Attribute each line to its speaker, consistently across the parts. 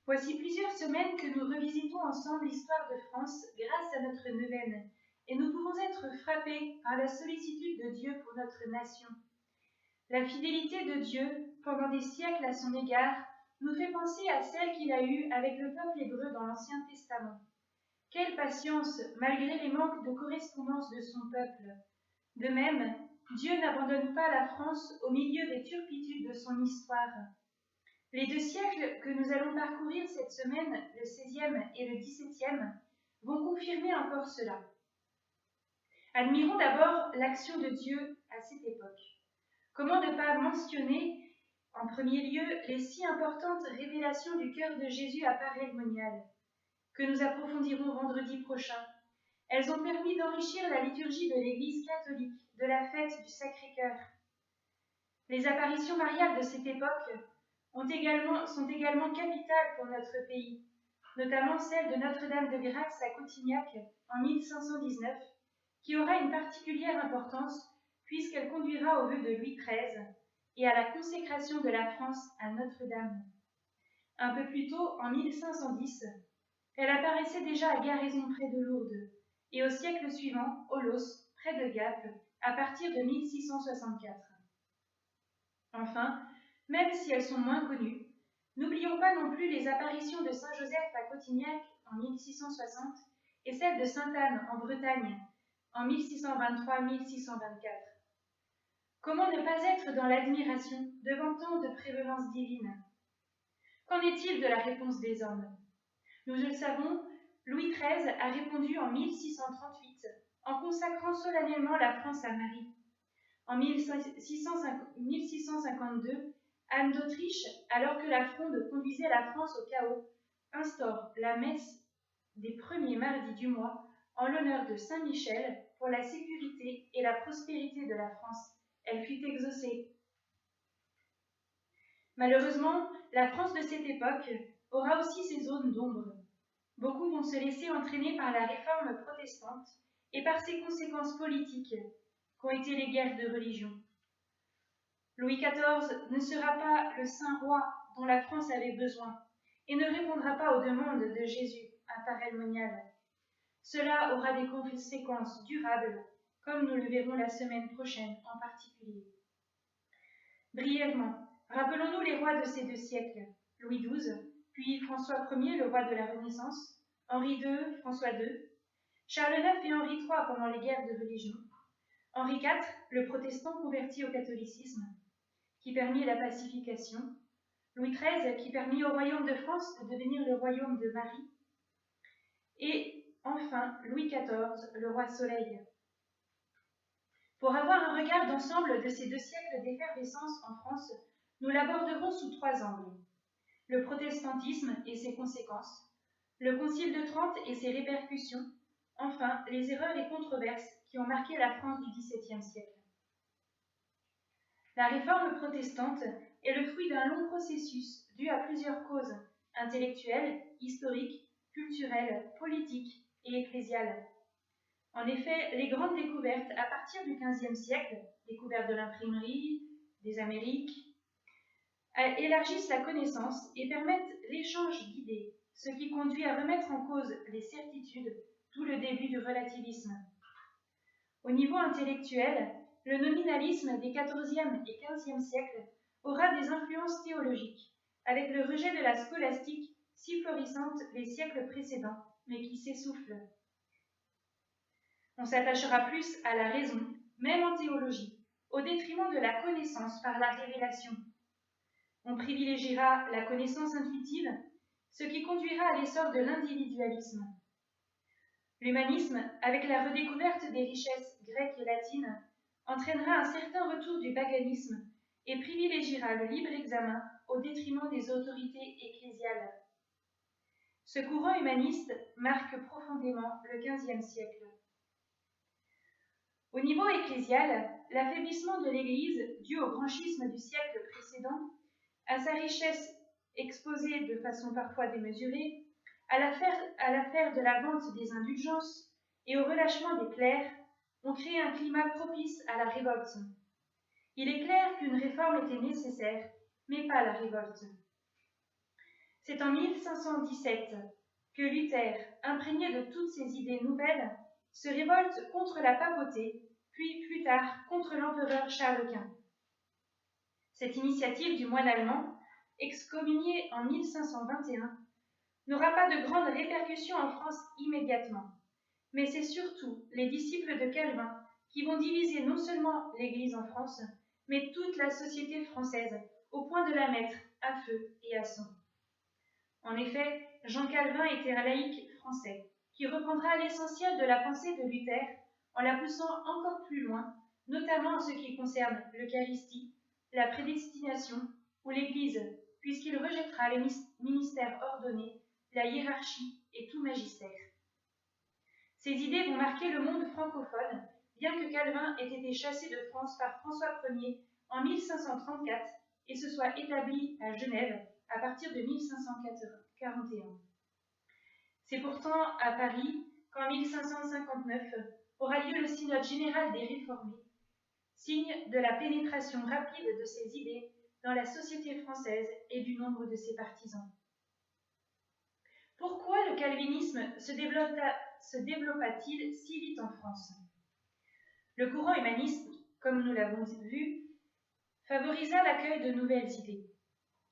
Speaker 1: Voici plusieurs semaines que nous revisitons ensemble l'histoire de France grâce à notre neuvaine, et nous pouvons être frappés par la sollicitude de Dieu pour notre nation. La fidélité de Dieu pendant des siècles à son égard nous fait penser à celle qu'il a eue avec le peuple hébreu dans l'Ancien Testament. Quelle patience malgré les manques de correspondance de son peuple. De même, Dieu n'abandonne pas la France au milieu des turpitudes de son histoire. Les 2 siècles que nous allons parcourir cette semaine, le XVIe et le XVIIe, vont confirmer encore cela. Admirons d'abord l'action de Dieu à cette époque. Comment ne pas mentionner, en premier lieu, les si importantes révélations du cœur de Jésus à Paray-le-Monial, que nous approfondirons vendredi prochain. Elles ont permis d'enrichir la liturgie de l'Église catholique, de la fête du Sacré-Cœur. Les apparitions mariales de cette époque sont également capitales pour notre pays, notamment celle de Notre-Dame de Grâce à Cotignac en 1519, qui aura une particulière importance puisqu'elle conduira au vœu de Louis XIII et à la consécration de la France à Notre-Dame. Un peu plus tôt, en 1510, elle apparaissait déjà à Garaison près de Lourdes, et au siècle suivant, Olos, près de Gap, à partir de 1664. Enfin, même si elles sont moins connues, n'oublions pas non plus les apparitions de Saint Joseph à Cotignac en 1660 et celles de Sainte Anne en Bretagne en 1623-1624. Comment ne pas être dans l'admiration devant tant de prévenance divine? Qu'en est-il de la réponse des hommes? Nous le savons, Louis XIII a répondu en 1638 en consacrant solennellement la France à Marie. En 1652, Anne d'Autriche, alors que la Fronde conduisait la France au chaos, instaure la messe des premiers mardis du mois en l'honneur de Saint Michel pour la sécurité et la prospérité de la France. Elle fut exaucée. Malheureusement, la France de cette époque aura aussi ses zones d'ombre. Beaucoup vont se laisser entraîner par la réforme protestante et par ses conséquences politiques, qu'ont été les guerres de religion. Louis XIV ne sera pas le saint roi dont la France avait besoin et ne répondra pas aux demandes de Jésus à Paray-le-Monial. Cela aura des conséquences durables, comme nous le verrons la semaine prochaine en particulier. Brièvement, rappelons-nous les rois de ces 2 siècles, Louis XII, puis François Ier, le roi de la Renaissance, Henri II, François II, Charles IX et Henri III pendant les guerres de religion, Henri IV, le protestant converti au catholicisme, qui permit la pacification, Louis XIII, qui permit au royaume de France de devenir le royaume de Marie, et enfin Louis XIV, le roi Soleil. Pour avoir un regard d'ensemble de ces 2 siècles d'effervescence en France, nous l'aborderons sous 3 angles. Le protestantisme et ses conséquences, le Concile de Trente et ses répercussions, enfin les erreurs et controverses qui ont marqué la France du XVIIe siècle. La réforme protestante est le fruit d'un long processus dû à plusieurs causes intellectuelles, historiques, culturelles, politiques et ecclésiales. En effet, les grandes découvertes à partir du XVe siècle, découvertes de l'imprimerie, des Amériques, élargissent la connaissance et permettent l'échange d'idées, ce qui conduit à remettre en cause les certitudes, d'où le début du relativisme. Au niveau intellectuel, le nominalisme des XIVe et XVe siècles aura des influences théologiques, avec le rejet de la scolastique si florissante les siècles précédents, mais qui s'essouffle. On s'attachera plus à la raison, même en théologie, au détriment de la connaissance par la révélation. On privilégiera la connaissance intuitive, ce qui conduira à l'essor de l'individualisme. L'humanisme, avec la redécouverte des richesses grecques et latines, entraînera un certain retour du paganisme et privilégiera le libre examen au détriment des autorités ecclésiales. Ce courant humaniste marque profondément le XVe siècle. Au niveau ecclésial, l'affaiblissement de l'Église, dû au grand schisme du siècle précédent, à sa richesse exposée de façon parfois démesurée, à l'affaire de la vente des indulgences et au relâchement des clercs, ont créé un climat propice à la révolte. Il est clair qu'une réforme était nécessaire, mais pas la révolte. C'est en 1517 que Luther, imprégné de toutes ces idées nouvelles, se révolte contre la papauté, puis plus tard contre l'empereur Charles Quint. Cette initiative du moine allemand, excommunié en 1521, n'aura pas de grandes répercussions en France immédiatement, mais c'est surtout les disciples de Calvin qui vont diviser non seulement l'Église en France, mais toute la société française, au point de la mettre à feu et à sang. En effet, Jean Calvin était un laïc français, qui reprendra l'essentiel de la pensée de Luther en la poussant encore plus loin, notamment en ce qui concerne l'Eucharistie, la prédestination ou l'Église, puisqu'il rejettera les ministères ordonnés, la hiérarchie et tout magistère. Ces idées vont marquer le monde francophone, bien que Calvin ait été chassé de France par François Ier en 1534 et se soit établi à Genève à partir de 1541. C'est pourtant à Paris qu'en 1559 aura lieu le synode général des Réformés, signe de la pénétration rapide de ces idées dans la société française et du nombre de ses partisans. Pourquoi le calvinisme se développa-t-il si vite en France? Le courant humaniste, comme nous l'avons vu, favorisa l'accueil de nouvelles idées.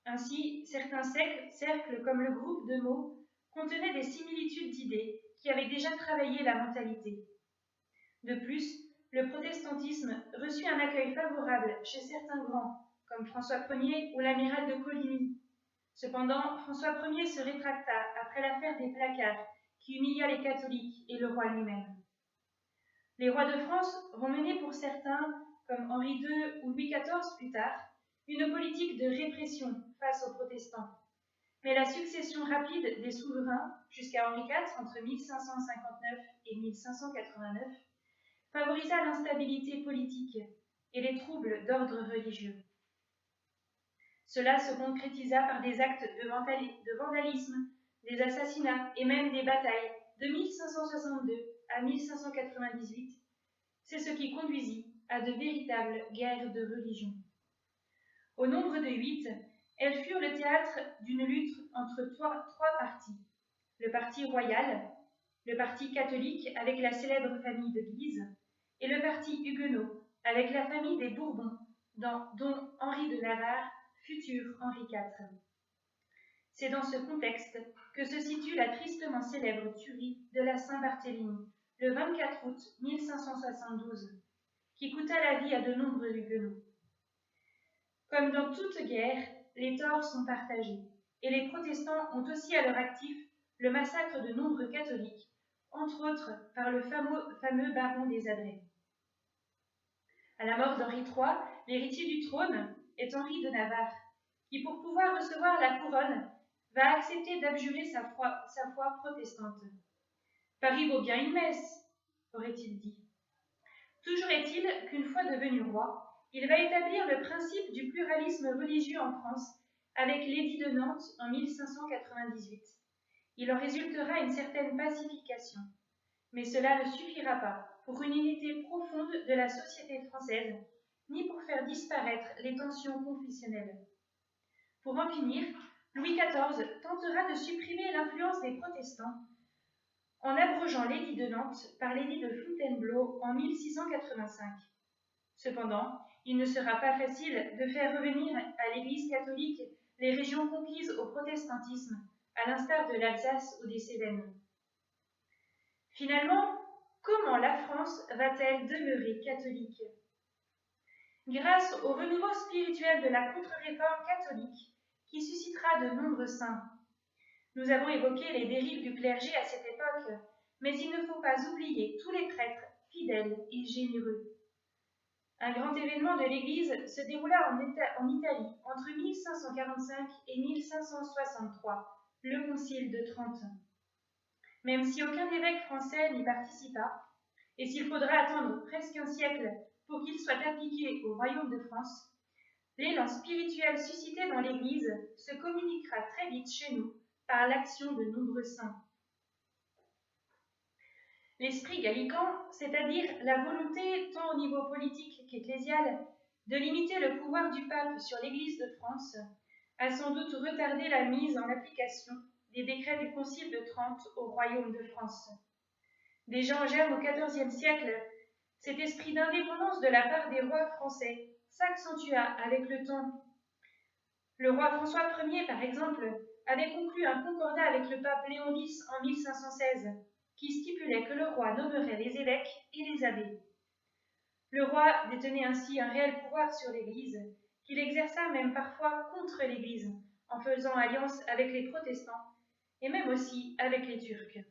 Speaker 1: Ainsi, certains cercles, comme le groupe de Meaux, contenaient des similitudes d'idées qui avaient déjà travaillé la mentalité. De plus, le protestantisme reçut un accueil favorable chez certains grands, comme François Ier ou l'amiral de Coligny. Cependant, François Ier se rétracta après l'affaire des placards, qui humilia les catholiques et le roi lui-même. Les rois de France vont mener pour certains, comme Henri II ou Louis XIV plus tard, une politique de répression face aux protestants. Mais la succession rapide des souverains, jusqu'à Henri IV entre 1559 et 1589, favorisa l'instabilité politique et les troubles d'ordre religieux. Cela se concrétisa par des actes de vandalisme, des assassinats et même des batailles de 1562 à 1598. C'est ce qui conduisit à de véritables guerres de religion. Au nombre de 8, elles furent le théâtre d'une lutte entre trois partis. Le parti royal, le parti catholique avec la célèbre famille de Guise, et le parti huguenot avec la famille des Bourbons, dont Henri de Navarre, futur Henri IV. C'est dans ce contexte que se situe la tristement célèbre tuerie de la Saint-Barthélemy, le 24 août 1572, qui coûta la vie à de nombreux huguenots. Comme dans toute guerre, les torts sont partagés, et les protestants ont aussi à leur actif le massacre de nombreux catholiques, entre autres par le fameux baron des Adrets. À la mort d'Henri III, l'héritier du trône est Henri de Navarre, qui, pour pouvoir recevoir la couronne, va accepter d'abjurer sa foi protestante. Paris vaut bien une messe, aurait-il dit. Toujours est-il qu'une fois devenu roi, il va établir le principe du pluralisme religieux en France avec l'édit de Nantes en 1598. Il en résultera une certaine pacification, mais cela ne suffira pas pour une unité profonde de la société française, ni pour faire disparaître les tensions confessionnelles. Pour en finir, Louis XIV tentera de supprimer l'influence des protestants en abrogeant l'édit de Nantes par l'édit de Fontainebleau en 1685. Cependant, il ne sera pas facile de faire revenir à l'Église catholique les régions conquises au protestantisme, à l'instar de l'Alsace ou des Cévennes. Finalement, comment la France va-t-elle demeurer catholique? Grâce au renouveau spirituel de la contre-réforme catholique, qui suscitera de nombreux saints. Nous avons évoqué les dérives du clergé à cette époque, mais il ne faut pas oublier tous les prêtres fidèles et généreux. Un grand événement de l'Église se déroula en Italie entre 1545 et 1563, le Concile de Trente. Même si aucun évêque français n'y participa, et s'il faudra attendre presque un siècle pour qu'il soit appliqué au royaume de France, l'élan spirituel suscité dans l'Église se communiquera très vite chez nous par l'action de nombreux saints. L'esprit gallican, c'est-à-dire la volonté, tant au niveau politique qu'ecclésial, de limiter le pouvoir du pape sur l'Église de France, a sans doute retardé la mise en application des décrets du Concile de Trente au Royaume de France. Déjà en germe au XIVe siècle, cet esprit d'indépendance de la part des rois français s'accentua avec le temps. Le roi François Ier, par exemple, avait conclu un concordat avec le pape Léon X en 1516, qui stipulait que le roi nommerait les évêques et les abbés. Le roi détenait ainsi un réel pouvoir sur l'Église, qu'il exerça même parfois contre l'Église, en faisant alliance avec les protestants et même aussi avec les Turcs.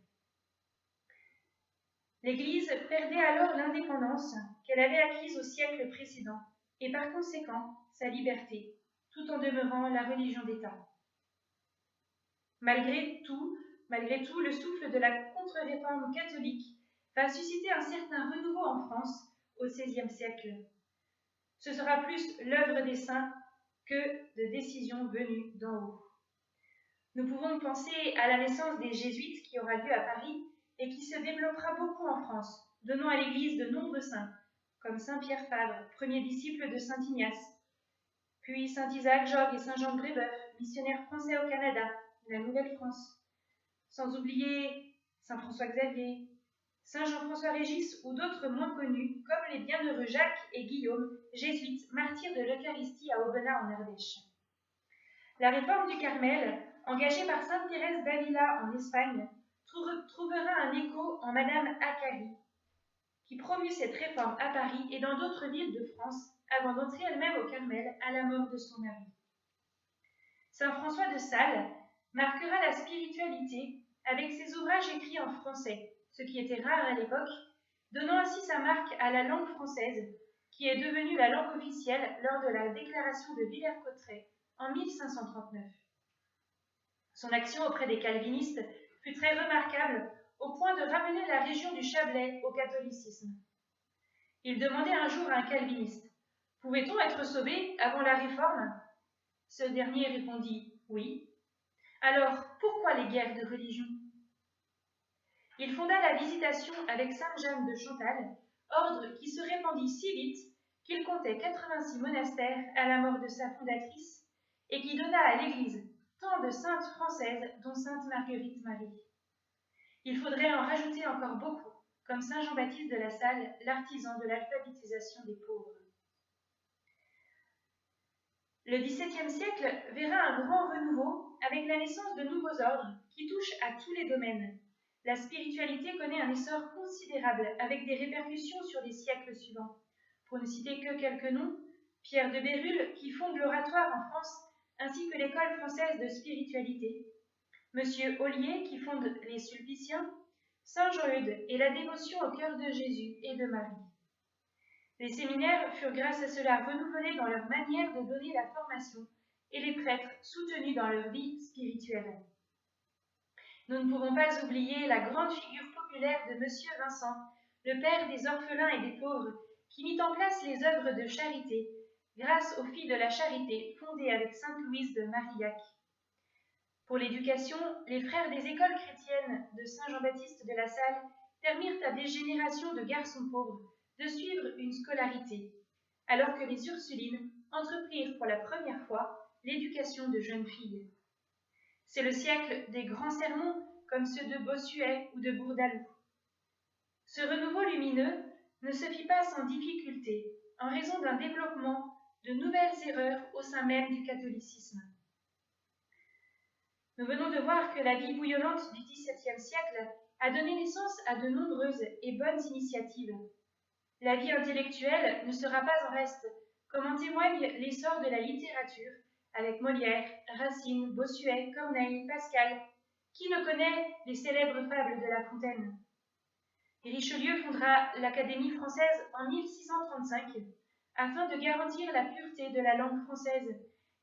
Speaker 1: L'Église perdait alors l'indépendance qu'elle avait acquise au siècle précédent et par conséquent sa liberté, tout en demeurant la religion d'État. Malgré tout, le souffle de la contre-réforme catholique va susciter un certain renouveau en France au XVIe siècle. Ce sera plus l'œuvre des saints que de décisions venues d'en haut. Nous pouvons penser à la naissance des Jésuites qui aura lieu à Paris et qui se développera beaucoup en France, donnant à l'Église de nombreux saints, comme saint Pierre Fabre, premier disciple de saint Ignace, puis saint Isaac Jogues et saint Jean de Brébeuf, missionnaires français au Canada, la Nouvelle-France, sans oublier saint François Xavier, saint Jean-François Régis ou d'autres moins connus, comme les bienheureux Jacques et Guillaume, jésuites, martyrs de l'Eucharistie à Aubenas en Ardèche. La réforme du Carmel, engagée par sainte Thérèse d'Avila en Espagne, trouvera un écho en Madame Acari, qui promut cette réforme à Paris et dans d'autres villes de France, avant d'entrer elle-même au Carmel à la mort de son mari. Saint François de Sales marquera la spiritualité avec ses ouvrages écrits en français, ce qui était rare à l'époque, donnant ainsi sa marque à la langue française, qui est devenue la langue officielle lors de la déclaration de Villers-Cotterêts en 1539. Son action auprès des calvinistes fut très remarquable au point de ramener la région du Chablais au catholicisme. Il demandait un jour à un calviniste « Pouvait-on être sauvé avant la réforme ?» Ce dernier répondit « Oui. » Alors, pourquoi les guerres de religion? Il fonda la Visitation avec sainte Jeanne de Chantal, ordre qui se répandit si vite qu'il comptait 86 monastères à la mort de sa fondatrice et qui donna à l'Église tant de saintes françaises dont sainte Marguerite Marie. Il faudrait en rajouter encore beaucoup, comme saint Jean-Baptiste de la Salle, l'artisan de l'alphabétisation des pauvres. Le XVIIe siècle verra un grand renouveau avec la naissance de nouveaux ordres qui touchent à tous les domaines. La spiritualité connaît un essor considérable avec des répercussions sur les siècles suivants. Pour ne citer que quelques noms, Pierre de Bérulle qui fonde l'oratoire en France ainsi que l'école française de spiritualité, Monsieur Ollier qui fonde les Sulpiciens, Saint Jean-Eudes et la dévotion au cœur de Jésus et de Marie. Les séminaires furent grâce à cela renouvelés dans leur manière de donner la formation et les prêtres soutenus dans leur vie spirituelle. Nous ne pouvons pas oublier la grande figure populaire de Monsieur Vincent, le père des orphelins et des pauvres, qui mit en place les œuvres de charité, grâce aux filles de la charité fondées avec sainte Louise de Marillac. Pour l'éducation, les frères des écoles chrétiennes de Saint Jean-Baptiste de la Salle permirent à des générations de garçons pauvres de suivre une scolarité, alors que les Ursulines entreprirent pour la première fois l'éducation de jeunes filles. C'est le siècle des grands sermons comme ceux de Bossuet ou de Bourdaloue. Ce renouveau lumineux ne se fit pas sans difficulté en raison d'un développement de nouvelles erreurs au sein même du catholicisme. Nous venons de voir que la vie bouillonnante du XVIIe siècle a donné naissance à de nombreuses et bonnes initiatives. La vie intellectuelle ne sera pas en reste, comme en témoigne l'essor de la littérature, avec Molière, Racine, Bossuet, Corneille, Pascal. Qui ne connaît les célèbres fables de La Fontaine? Richelieu fondera l'Académie française en 1635, afin de garantir la pureté de la langue française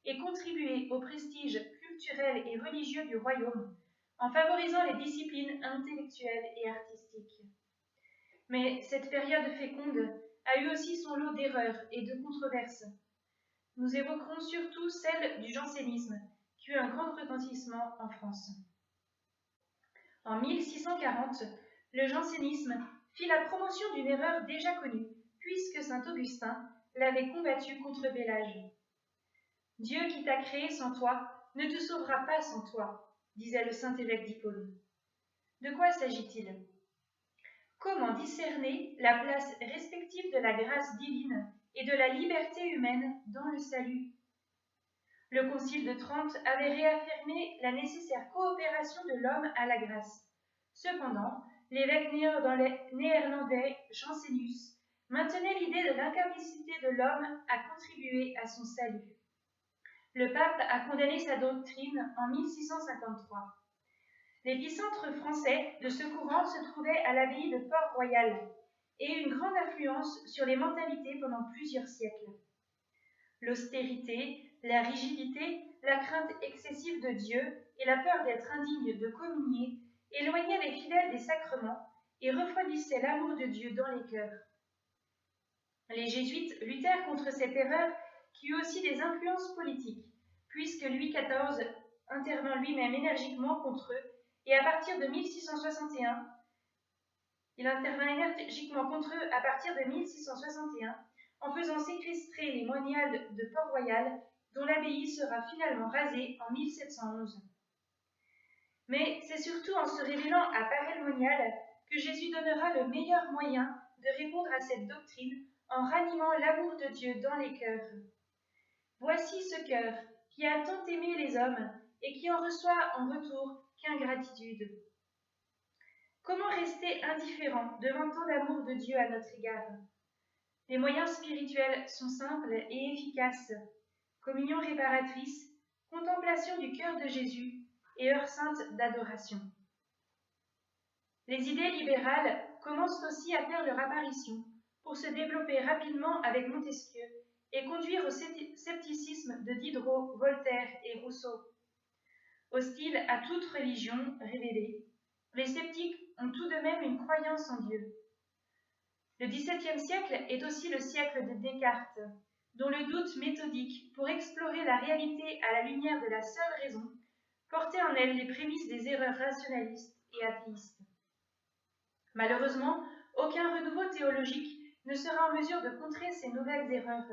Speaker 1: et contribuer au prestige culturel et religieux du royaume, en favorisant les disciplines intellectuelles et artistiques. Mais cette période féconde a eu aussi son lot d'erreurs et de controverses. Nous évoquerons surtout celle du jansénisme, qui eut un grand retentissement en France. En 1640, le jansénisme fit la promotion d'une erreur déjà connue, puisque saint Augustin l'avait combattue contre Bélage. Dieu qui t'a créé sans toi ne te sauvera pas sans toi, disait le saint évêque d'Hippone. De quoi s'agit-il? Comment discerner la place respective de la grâce divine et de la liberté humaine dans le salut? Le Concile de Trente avait réaffirmé la nécessaire coopération de l'homme à la grâce. Cependant, l'évêque néerlandais Jansénius maintenait l'idée de l'incapacité de l'homme à contribuer à son salut. Le pape a condamné sa doctrine en 1653. L'épicentre français de ce courant se trouvait à l'abbaye de Port-Royal et eut une grande influence sur les mentalités pendant plusieurs siècles. L'austérité, la rigidité, la crainte excessive de Dieu et la peur d'être indigne de communier éloignaient les fidèles des sacrements et refroidissaient l'amour de Dieu dans les cœurs. Les jésuites luttèrent contre cette erreur qui eut aussi des influences politiques, puisque Louis XIV intervint lui-même énergiquement contre eux et à partir de 1661, en faisant séquestrer les moniales de Port-Royal, dont l'abbaye sera finalement rasée en 1711. Mais c'est surtout en se révélant à Paray-le-Monial que Jésus donnera le meilleur moyen de répondre à cette doctrine en ranimant l'amour de Dieu dans les cœurs. Voici ce cœur qui a tant aimé les hommes et qui en reçoit en retour qu'ingratitude. Comment rester indifférent devant tant d'amour de Dieu à notre égard? Les moyens spirituels sont simples et efficaces. Communion réparatrice, contemplation du cœur de Jésus et heure sainte d'adoration. Les idées libérales commencent aussi à faire leur apparition pour se développer rapidement avec Montesquieu et conduire au scepticisme de Diderot, Voltaire et Rousseau. Hostiles à toute religion révélée, les sceptiques ont tout de même une croyance en Dieu. Le XVIIe siècle est aussi le siècle de Descartes, dont le doute méthodique pour explorer la réalité à la lumière de la seule raison portait en elle les prémices des erreurs rationalistes et athéistes. Malheureusement, aucun renouveau théologique ne sera en mesure de contrer ces nouvelles erreurs.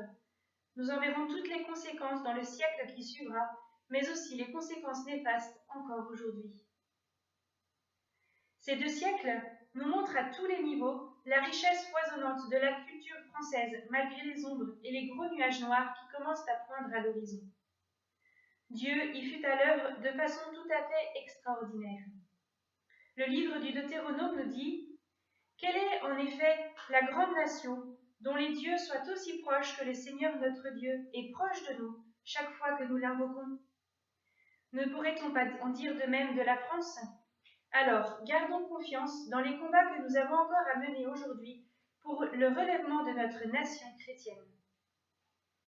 Speaker 1: Nous en verrons toutes les conséquences dans le siècle qui suivra, mais aussi les conséquences néfastes encore aujourd'hui. Ces 2 siècles nous montrent à tous les niveaux la richesse foisonnante de la culture française malgré les ombres et les gros nuages noirs qui commencent à poindre à l'horizon. Dieu y fut à l'œuvre de façon tout à fait extraordinaire. Le livre du Deutéronome nous dit « Quelle est en effet la grande nation dont les dieux soient aussi proches que le Seigneur notre Dieu est proche de nous chaque fois que nous l'invoquons? Ne pourrait-on pas en dire de même de la France ? Alors, gardons confiance dans les combats que nous avons encore à mener aujourd'hui pour le relèvement de notre nation chrétienne. »